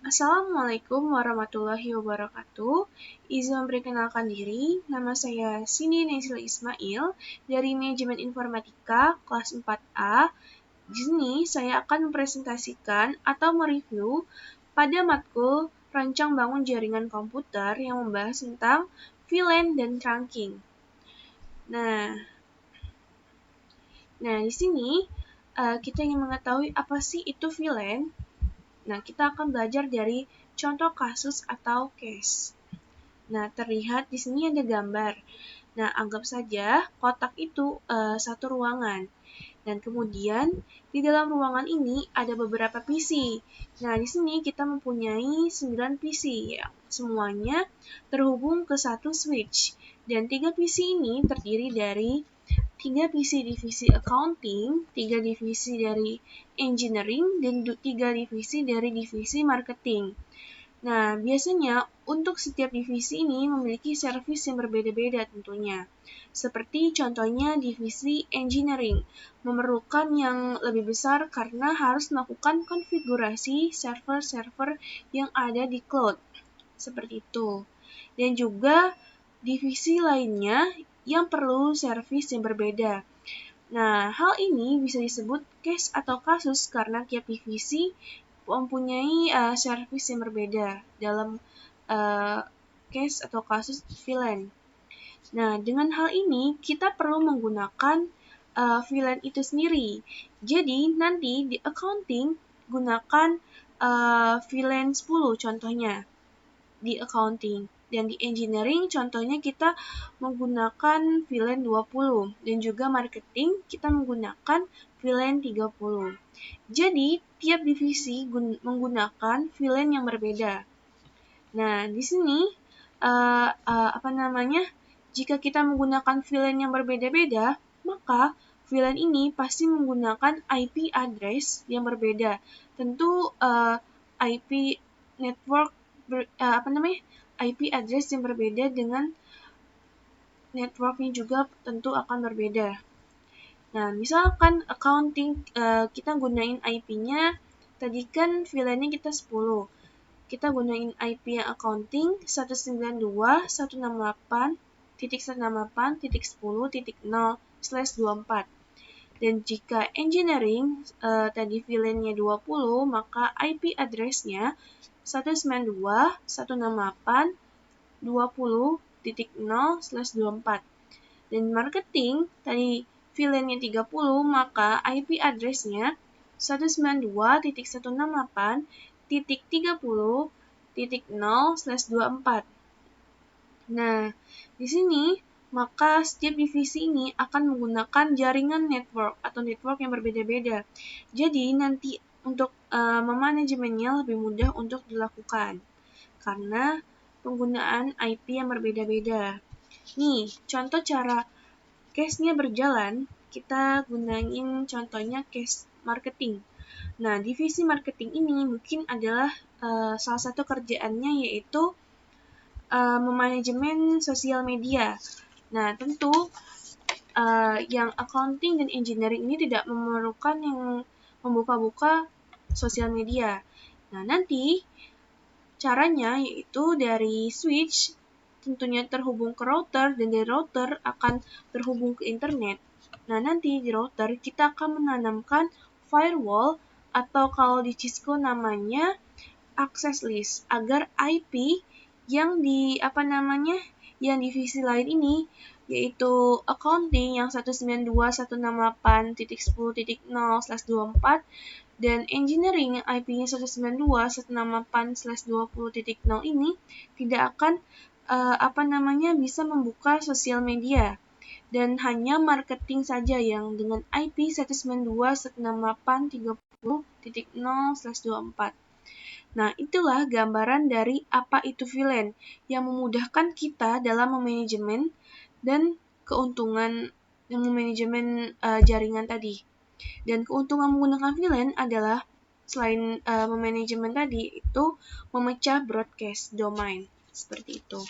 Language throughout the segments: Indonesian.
Assalamualaikum warahmatullahi wabarakatuh. Izin memperkenalkan diri, nama saya Cindy Naysila Ismail dari Manajemen Informatika kelas 4A. Di sini saya akan mempresentasikan atau mereview pada matkul Rancang Bangun Jaringan Komputer yang membahas tentang VLAN dan trunking. Nah, di sini kita ingin mengetahui apa sih itu VLAN. Nah, kita akan belajar dari contoh kasus atau case. Nah, terlihat di sini ada gambar. Nah, anggap saja kotak itu satu ruangan. Dan kemudian di dalam ruangan ini ada beberapa PC. Nah, di sini kita mempunyai 9 PC ya. Semuanya terhubung ke satu switch. Dan 3 PC ini terdiri dari 3 PC divisi accounting, 3 divisi dari engineering, dan 3 divisi dari divisi marketing. Nah, biasanya untuk setiap divisi ini memiliki servis yang berbeda-beda tentunya. Seperti contohnya divisi engineering, memerlukan yang lebih besar karena harus melakukan konfigurasi server-server yang ada di cloud. Seperti itu. Dan juga divisi lainnya yang perlu servis yang berbeda. Nah, hal ini bisa disebut case atau kasus karena tiap divisi mempunyai servis yang berbeda dalam case atau kasus VLAN. Nah, dengan hal ini kita perlu menggunakan VLAN itu sendiri. Jadi, nanti di accounting gunakan VLAN 10 contohnya di accounting. Dan di engineering contohnya kita menggunakan VLAN 20 dan juga marketing kita menggunakan VLAN 30. Jadi tiap divisi menggunakan VLAN yang berbeda. Nah, di sini jika kita menggunakan VLAN yang berbeda-beda, maka VLAN ini pasti menggunakan IP address yang berbeda. Tentu IP network IP address yang berbeda dengan networknya juga tentu akan berbeda. Nah, misalkan accounting kita gunain IP-nya, tadi kan VLAN-nya kita 10. Kita gunain IP yang accounting 192.168.168.10.0/24. Dan jika engineering tadi VLAN-nya 20, maka IP address-nya 192.168.20.0/24. Dan marketing tadi VLAN-nya 30, maka IP address-nya 192.168.30.0/24. Nah, di sini maka setiap divisi ini akan menggunakan jaringan network atau network yang berbeda-beda. Jadi nanti untuk memanajemennya lebih mudah untuk dilakukan karena penggunaan IP yang berbeda-beda. Nih, contoh cara case-nya berjalan, kita gunain contohnya case marketing. Nah, divisi marketing ini mungkin adalah salah satu kerjaannya yaitu memanajemen sosial media. Nah, tentu yang accounting dan engineering ini tidak memerlukan yang membuka-buka sosial media. Nah, nanti caranya yaitu dari switch tentunya terhubung ke router dan dari router akan terhubung ke internet. Nah, nanti di router kita akan menanamkan firewall atau kalau di Cisco namanya access list agar IP yang yang divisi lain ini yaitu accounting yang 192.168.10.0/24 dan engineering yang IP-nya 192.168/20.0 ini tidak akan bisa membuka sosial media dan hanya marketing saja yang dengan IP 192.168.30.0/24. Nah, itulah gambaran dari apa itu VLAN yang memudahkan kita dalam memanajemen dan keuntungan yang memanajemen jaringan tadi. Dan keuntungan menggunakan VLAN adalah selain memanajemen tadi itu memecah broadcast domain seperti itu.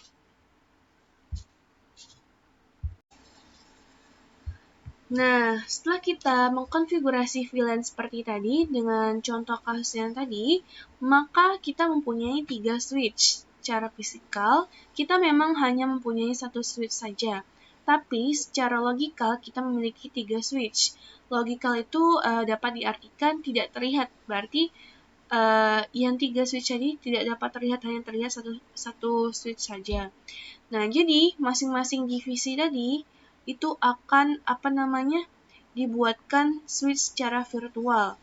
Nah, setelah kita mengkonfigurasi VLAN seperti tadi dengan contoh kasus yang tadi, maka kita mempunyai 3 switch. Secara fisikal, kita memang hanya mempunyai 1 switch saja. Tapi secara logikal, kita memiliki 3 switch. Logikal itu dapat diartikan tidak terlihat, berarti yang 3 switch tadi tidak dapat terlihat, hanya terlihat satu switch saja. Nah, jadi masing-masing divisi tadi itu akan dibuatkan switch secara virtual.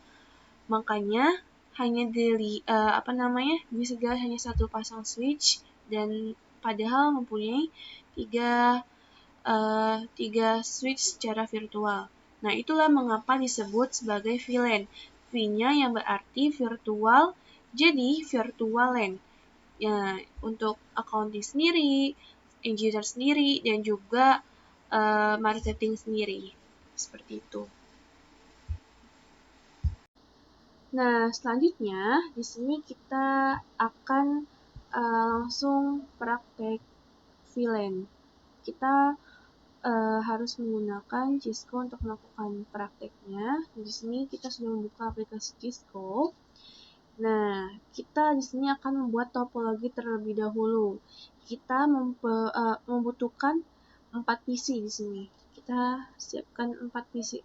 Makanya hanya bisa dilihat hanya satu pasang switch dan padahal mempunyai tiga switch secara virtual. Nah, itulah mengapa disebut sebagai VLAN. V-nya yang berarti virtual, jadi virtual LAN. Ya, untuk accounting sendiri, engineer sendiri, dan juga marketing sendiri. Seperti itu. Nah, selanjutnya di sini kita akan langsung praktek VLAN. Kita harus menggunakan Cisco untuk melakukan prakteknya. Di sini kita sudah membuka aplikasi Cisco. Nah, kita di sini akan membuat topologi terlebih dahulu. Kita membutuhkan 4 PC di sini. Kita siapkan 4 PC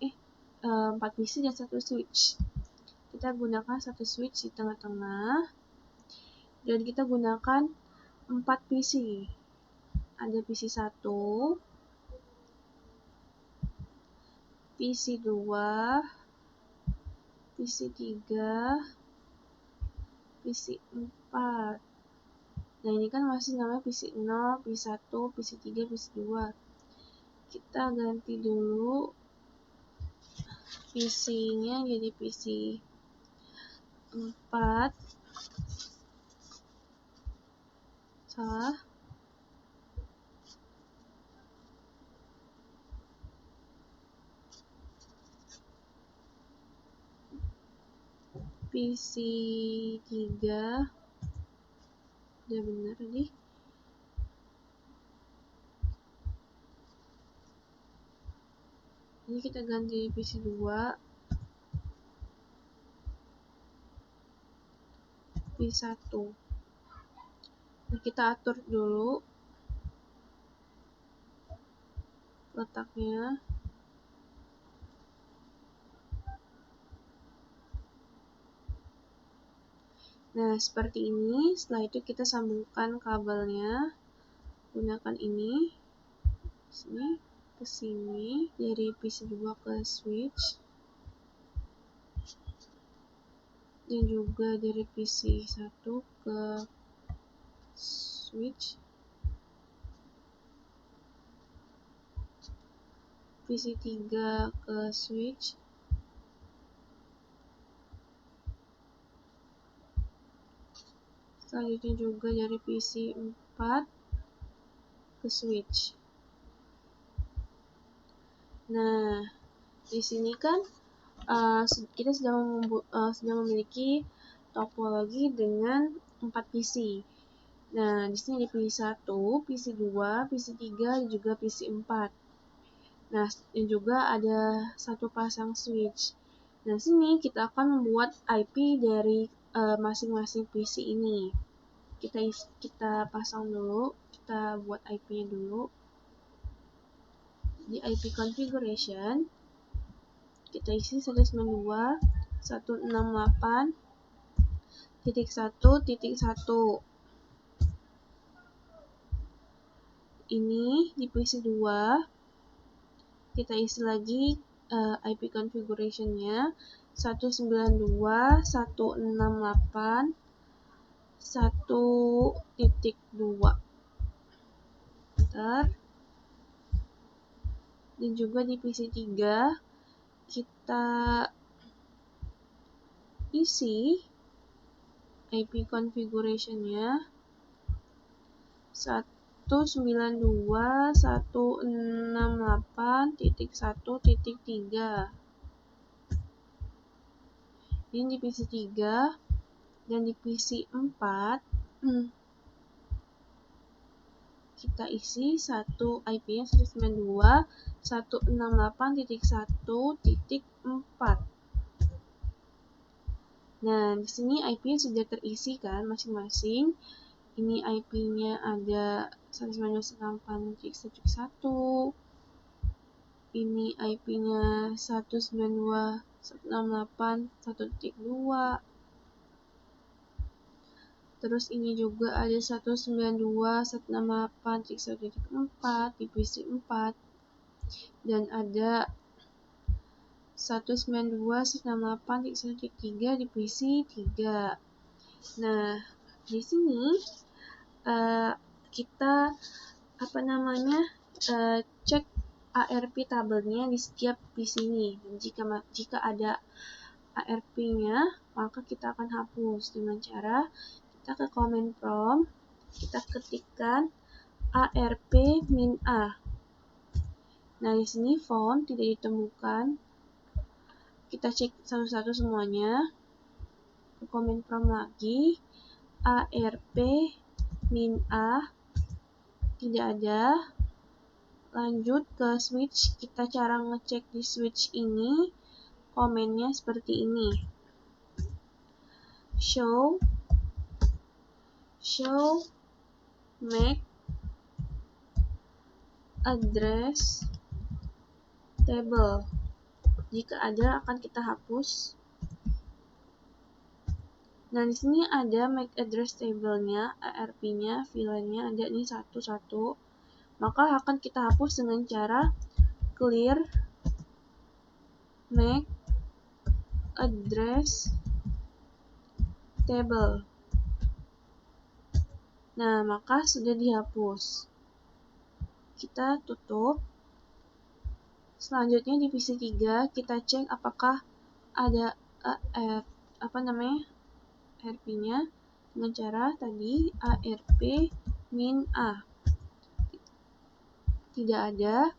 dan 1 switch. Kita gunakan 1 switch di tengah-tengah dan kita gunakan 4 PC. Ada PC 1, PC 2, PC 3, PC 4. Nah, ini kan masih namanya PC 0, PC 1, PC 3, PC 2. Kita ganti dulu PC-nya jadi PC 4. Salah. PC 3. Udah benar tadi. Ini kita ganti PC 2. PC 1. Nah, kita atur dulu letaknya. Nah, seperti ini. Setelah itu kita sambungkan kabelnya. Gunakan ini. Sini ke sini dari PC 2 ke switch. Dan juga dari PC 1 ke switch. PC 3 ke switch. Selanjutnya juga dari PC 4 ke switch. Nah, di sini kan kita sudah memiliki topologi dengan 4 PC. Nah, di sini ada PC 1, PC 2, PC 3, dan juga PC 4. Nah, dan juga ada satu pasang switch. Nah, sini kita akan membuat IP dari masing-masing PC ini. Kita pasang dulu, kita buat IP-nya dulu. Di IP configuration, kita isi 192.168.1.1. Ini di PC 2, kita isi lagi IP configuration-nya 192.168.1.2. Dan juga di PC 3 kita isi IP configuration-nya 192.168.1.3. Ini di PC 3 dan di PC 4 kita isi satu IP-nya 192.168.1.4. Nah, di sini IP-nya sudah terisi kan masing-masing. Ini IP-nya ada 192.168.1.1. Ini IP-nya 192.168.1.2. Terus ini juga ada 192.168.1.4 di PC 4. Dan ada 192.168.1.3 di PC 3. Nah, di sini kita cek ARP tabelnya di setiap PC ini. Dan jika ada ARP-nya, maka kita akan hapus dengan cara kita ke command prompt, kita ketikkan ARP min A. Nah, di sini font tidak ditemukan. Kita cek satu-satu semuanya. Ke command prompt lagi, ARP min A, tidak ada. Lanjut ke switch, kita cara ngecek di switch ini, komennya seperti ini. Show MAC address table. Jika ada akan kita hapus. Nah, di sini ada MAC address table-nya, ARP-nya, VLAN-nya ada nih satu-satu. Maka akan kita hapus dengan cara clear MAC address table. Nah, maka sudah dihapus. Kita tutup. Selanjutnya di PC 3 kita cek apakah ada ARP-nya dengan cara tadi ARP min A. Tidak ada.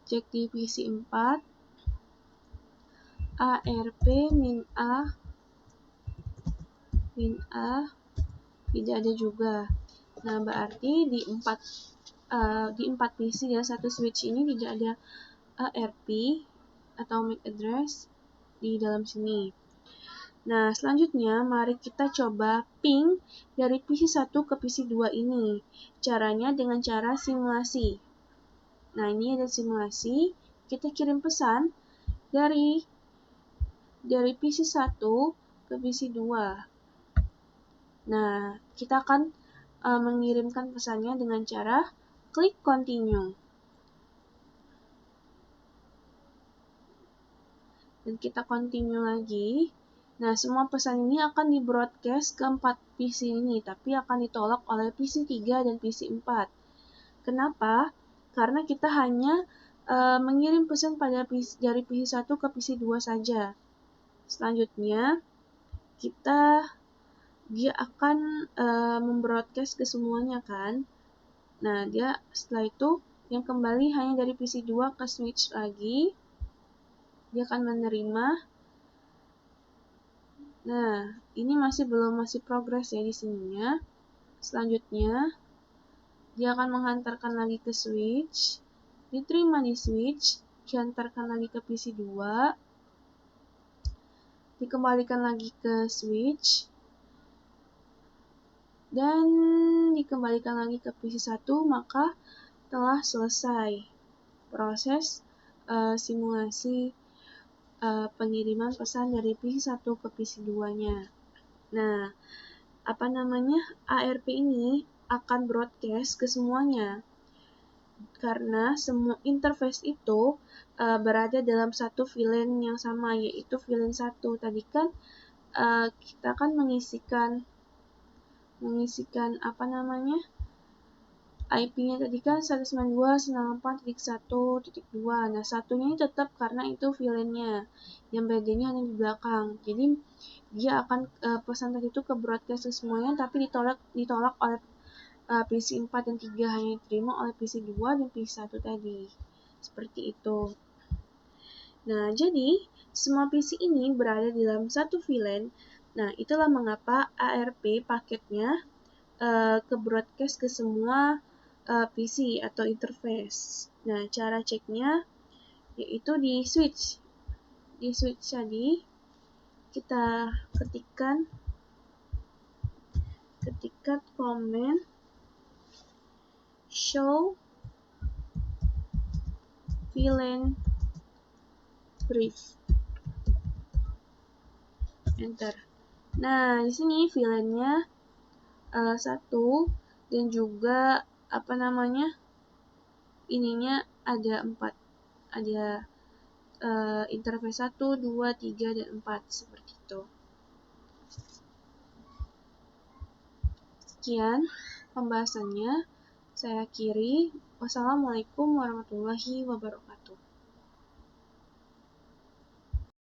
Cek di PC 4 ARP min A tidak ada juga. Nah, berarti di 4 PC dan satu switch ini tidak ada ARP atau MAC address di dalam sini. Nah, selanjutnya mari kita coba ping dari PC 1 ke PC 2 ini. Caranya dengan cara simulasi. Nah, ini ada simulasi. Kita kirim pesan dari PC 1 ke PC 2. Nah, kita akan mengirimkan pesannya dengan cara klik continue. Dan kita continue lagi. Nah, semua pesan ini akan di broadcast ke 4 PC ini, tapi akan ditolak oleh PC 3 dan PC 4. Kenapa? Karena kita hanya mengirim pesan dari PC 1 ke PC 2 saja. Selanjutnya, dia akan membroadcast ke semuanya kan. Nah, setelah itu yang kembali hanya dari PC 2 ke switch lagi. Dia akan menerima. Nah, ini masih progres ya di sininya. Selanjutnya, dia akan menghantarkan lagi ke switch. Diterima di switch, dihantarkan lagi ke PC 2. Dikembalikan lagi ke switch. Dan dikembalikan lagi ke PC 1, maka telah selesai proses simulasi pengiriman pesan dari PC 1 ke PC 2-nya. Nah, ARP ini akan broadcast ke semuanya. Karena semua interface itu berada dalam satu VLAN yang sama, yaitu VLAN 1. Tadi kan kita kan mengisikan IP-nya tadi kan 192.168.1.2. Nah, satunya ini tetap karena itu VLAN-nya. Yang bedanya hanya di belakang. Jadi dia akan pesan tadi itu ke broadcast ke semuanya, tapi ditolak oleh PC 4 dan 3, hanya diterima oleh PC 2 dan PC 1 tadi. Seperti itu. Nah, jadi semua PC ini berada di dalam satu VLAN. Nah, itulah mengapa ARP paketnya ke broadcast ke semua PC atau interface. Nah, cara ceknya yaitu di switch. Di switch tadi kita ketikkan command show VLAN brief. Enter. Nah, di sini VLAN-nya 1 dan juga ininya ada 4. Ada interface 1, 2, 3, dan 4 seperti itu. Sekian pembahasannya. Saya akhiri. Wassalamualaikum warahmatullahi wabarakatuh.